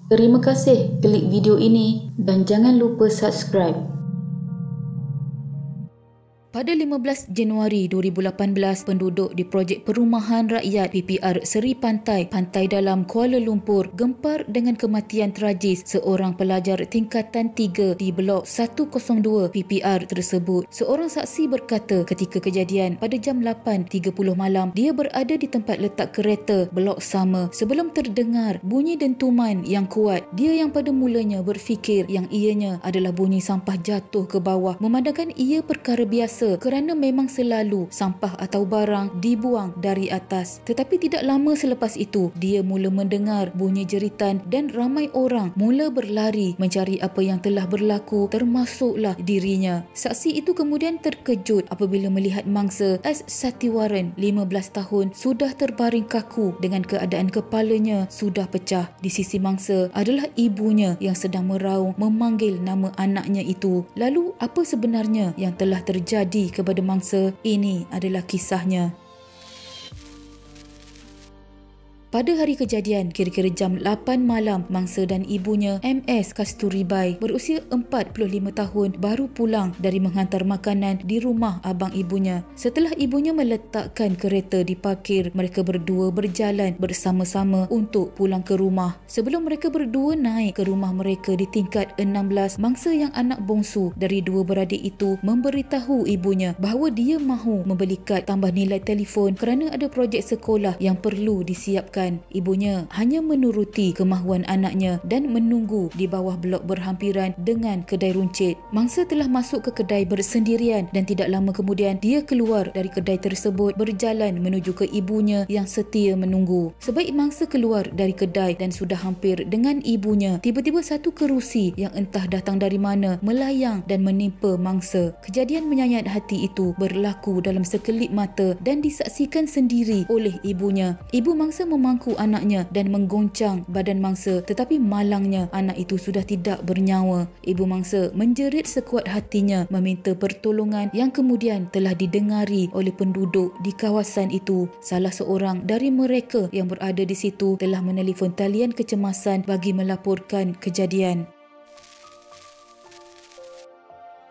Terima kasih klik video ini dan jangan lupa subscribe. Pada 15 Januari 2018, penduduk di projek perumahan rakyat PPR Seri Pantai, Pantai Dalam, Kuala Lumpur gempar dengan kematian tragis seorang pelajar tingkatan 3 di blok 102 PPR tersebut. Seorang saksi berkata ketika kejadian pada jam 8.30 malam, dia berada di tempat letak kereta blok sama sebelum terdengar bunyi dentuman yang kuat. Dia yang pada mulanya berfikir yang ianya adalah bunyi sampah jatuh ke bawah, memandangkan ia perkara biasa kerana memang selalu sampah atau barang dibuang dari atas. Tetapi tidak lama selepas itu, dia mula mendengar bunyi jeritan dan ramai orang mula berlari mencari apa yang telah berlaku, termasuklah dirinya. Saksi itu kemudian terkejut apabila melihat mangsa S. Satiwaran, 15 tahun, sudah terbaring kaku dengan keadaan kepalanya sudah pecah. Di sisi mangsa adalah ibunya yang sedang meraung memanggil nama anaknya itu. Lalu apa sebenarnya yang telah terjadi kepada mangsa? Ini adalah kisahnya. Pada hari kejadian, kira-kira jam 8 malam, mangsa dan ibunya MS Kasturibai berusia 45 tahun baru pulang dari menghantar makanan di rumah abang ibunya. Setelah ibunya meletakkan kereta di parkir, mereka berdua berjalan bersama-sama untuk pulang ke rumah. Sebelum mereka berdua naik ke rumah mereka di tingkat 16, mangsa yang anak bongsu dari dua beradik itu memberitahu ibunya bahawa dia mahu membeli kad tambah nilai telefon kerana ada projek sekolah yang perlu disiapkan. Ibunya hanya menuruti kemahuan anaknya dan menunggu di bawah blok berhampiran dengan kedai runcit. Mangsa telah masuk ke kedai bersendirian dan tidak lama kemudian dia keluar dari kedai tersebut berjalan menuju ke ibunya yang setia menunggu. Sebaik mangsa keluar dari kedai dan sudah hampir dengan ibunya, tiba-tiba satu kerusi yang entah datang dari mana melayang dan menimpa mangsa. Kejadian menyayat hati itu berlaku dalam sekelip mata dan disaksikan sendiri oleh ibunya. Ibu mangsa memangku anaknya dan menggoncang badan mangsa, tetapi malangnya anak itu sudah tidak bernyawa. Ibu mangsa menjerit sekuat hatinya meminta pertolongan yang kemudian telah didengari oleh penduduk di kawasan itu. Salah seorang dari mereka yang berada di situ telah menelefon talian kecemasan bagi melaporkan kejadian.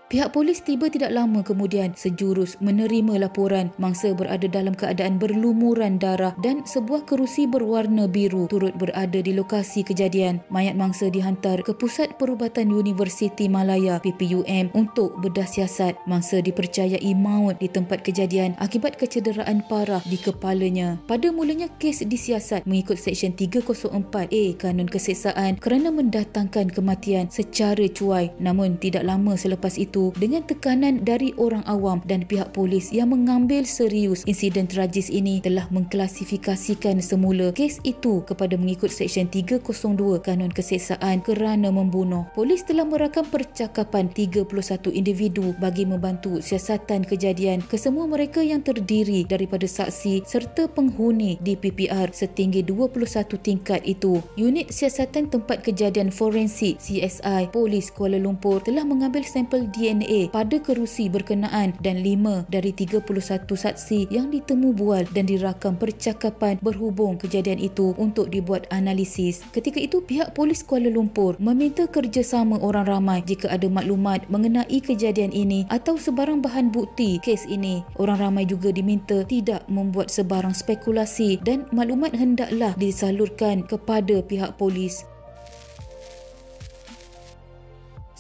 Pihak polis tiba tidak lama kemudian. Sejurus menerima laporan. Mangsa berada dalam keadaan berlumuran darah dan sebuah kerusi berwarna biru turut berada di lokasi kejadian. Mayat mangsa dihantar ke Pusat Perubatan Universiti Malaya PPUM untuk bedah siasat. Mangsa dipercayai maut di tempat kejadian akibat kecederaan parah di kepalanya. Pada mulanya kes disiasat mengikut Seksyen 304A Kanun Keseksaan kerana mendatangkan kematian secara cuai. Namun tidak lama selepas itu, dengan tekanan dari orang awam dan pihak polis yang mengambil serius insiden tragis ini, telah mengklasifikasikan semula kes itu kepada mengikut Seksyen 302 Kanun Keseksaan kerana membunuh. Polis telah merakam percakapan 31 individu bagi membantu siasatan kejadian. Kesemua mereka yang terdiri daripada saksi serta penghuni di PPR setinggi 21 tingkat itu. Unit Siasatan Tempat Kejadian Forensik CSI Polis Kuala Lumpur telah mengambil sampel DNA pada kerusi berkenaan dan 5 dari 31 saksi yang ditemu bual dan dirakam percakapan berhubung kejadian itu untuk dibuat analisis. Ketika itu, pihak polis Kuala Lumpur meminta kerjasama orang ramai jika ada maklumat mengenai kejadian ini atau sebarang bahan bukti kes ini. Orang ramai juga diminta tidak membuat sebarang spekulasi dan maklumat hendaklah disalurkan kepada pihak polis.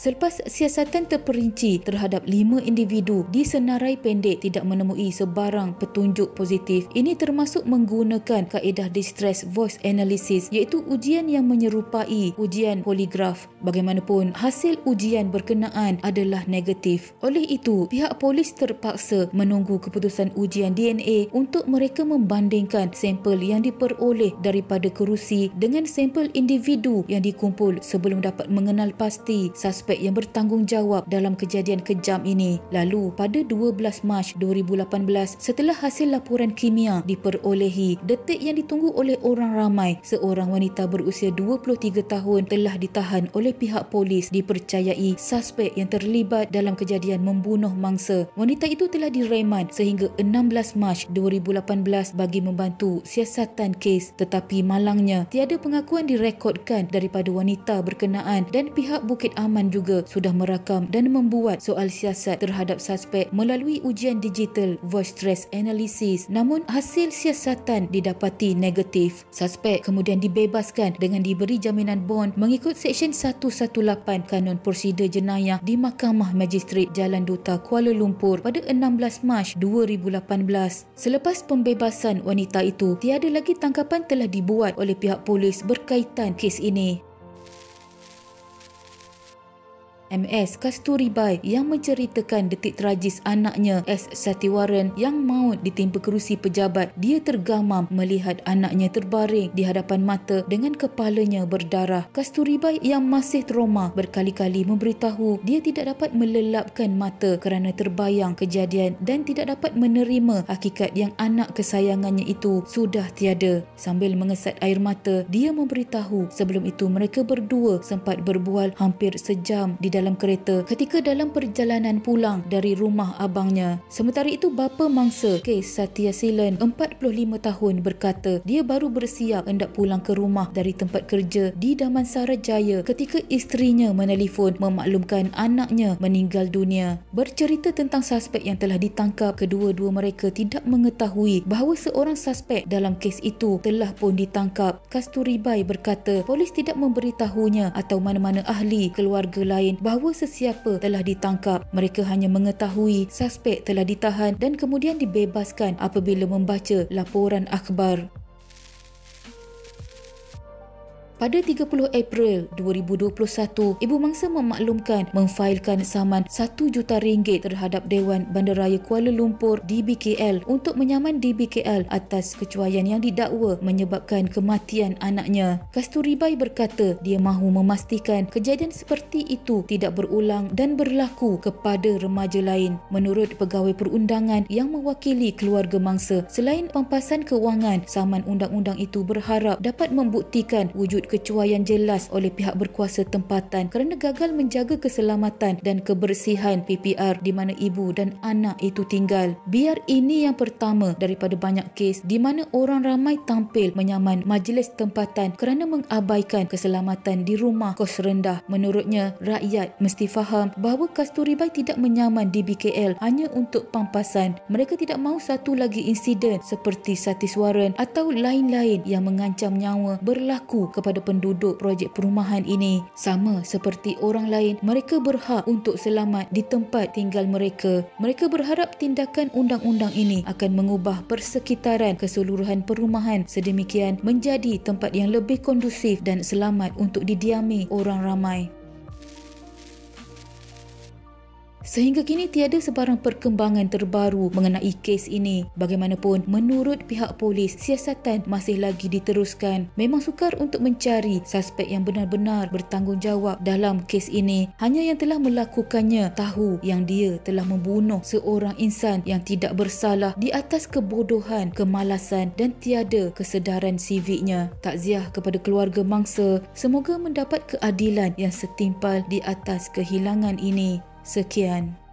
Selepas siasatan terperinci terhadap 5 individu di senarai pendek tidak menemui sebarang petunjuk positif. Ini termasuk menggunakan kaedah distress voice analysis, iaitu ujian yang menyerupai ujian poligraf. Bagaimanapun, hasil ujian berkenaan adalah negatif. Oleh itu, pihak polis terpaksa menunggu keputusan ujian DNA untuk mereka membandingkan sampel yang diperoleh daripada kerusi dengan sampel individu yang dikumpul sebelum dapat mengenal pasti suspek suspek yang bertanggungjawab dalam kejadian kejam ini. Lalu, pada 12 Mac 2018, setelah hasil laporan kimia diperolehi, detik yang ditunggu oleh orang ramai, seorang wanita berusia 23 tahun telah ditahan oleh pihak polis dipercayai suspek yang terlibat dalam kejadian membunuh mangsa. Wanita itu telah direman sehingga 16 Mac 2018 bagi membantu siasatan kes, tetapi malangnya tiada pengakuan direkodkan daripada wanita berkenaan dan pihak Bukit Aman juga sudah merakam dan membuat soal siasat terhadap suspek melalui ujian digital voice stress analysis, namun hasil siasatan didapati negatif. Suspek kemudian dibebaskan dengan diberi jaminan bond mengikut Seksyen 118 Kanun Prosedur Jenayah di Mahkamah Magistrat Jalan Duta Kuala Lumpur pada 16 Mac 2018. Selepas pembebasan wanita itu, tiada lagi tangkapan telah dibuat oleh pihak polis berkaitan kes ini. MS Kasturibai yang menceritakan detik tragis anaknya S. Satiwaran yang maut ditimpa kerusi pejabat. Dia tergamam melihat anaknya terbaring di hadapan mata dengan kepalanya berdarah. Kasturibai yang masih trauma berkali-kali memberitahu dia tidak dapat melelapkan mata kerana terbayang kejadian dan tidak dapat menerima hakikat yang anak kesayangannya itu sudah tiada. Sambil mengesat air mata, dia memberitahu sebelum itu mereka berdua sempat berbual hampir sejam di dalam kereta ketika dalam perjalanan pulang dari rumah abangnya. Sementara itu, bapa mangsa kes Satya Silan 45 tahun berkata dia baru bersiap hendak pulang ke rumah dari tempat kerja di Damansara Jaya ketika isterinya menelefon memaklumkan anaknya meninggal dunia. Bercerita tentang suspek yang telah ditangkap, kedua-dua mereka tidak mengetahui bahawa seorang suspek dalam kes itu telah pun ditangkap. Kasturibai berkata polis tidak memberitahunya atau mana-mana ahli keluarga lain bahawa sesiapa telah ditangkap. Mereka hanya mengetahui suspek telah ditahan dan kemudian dibebaskan apabila membaca laporan akhbar. Pada 30 April 2021, ibu mangsa memaklumkan memfailkan saman RM1 juta terhadap Dewan Bandaraya Kuala Lumpur DBKL untuk menyaman DBKL atas kecuaian yang didakwa menyebabkan kematian anaknya. Kasturibai berkata dia mahu memastikan kejadian seperti itu tidak berulang dan berlaku kepada remaja lain. Menurut pegawai perundangan yang mewakili keluarga mangsa, selain pampasan kewangan, saman undang-undang itu berharap dapat membuktikan wujud kecuaian jelas oleh pihak berkuasa tempatan kerana gagal menjaga keselamatan dan kebersihan PPR di mana ibu dan anak itu tinggal. Biar ini yang pertama daripada banyak kes di mana orang ramai tampil menyaman majlis tempatan kerana mengabaikan keselamatan di rumah kos rendah. Menurutnya, rakyat mesti faham bahawa Kasturibai tidak menyaman di BKL hanya untuk pampasan. Mereka tidak mahu satu lagi insiden seperti Satiswaran atau lain-lain yang mengancam nyawa berlaku kepada penduduk projek perumahan ini. Sama seperti orang lain, mereka berhak untuk selamat di tempat tinggal mereka. Mereka berharap tindakan undang-undang ini akan mengubah persekitaran keseluruhan perumahan sedemikian menjadi tempat yang lebih kondusif dan selamat untuk didiami orang ramai. Sehingga kini tiada sebarang perkembangan terbaru mengenai kes ini. Bagaimanapun, menurut pihak polis, siasatan masih lagi diteruskan. Memang sukar untuk mencari suspek yang benar-benar bertanggungjawab dalam kes ini. Hanya yang telah melakukannya tahu yang dia telah membunuh seorang insan yang tidak bersalah di atas kebodohan, kemalasan dan tiada kesedaran siviknya. Takziah kepada keluarga mangsa. Semoga mendapat keadilan yang setimpal di atas kehilangan ini. Sekian.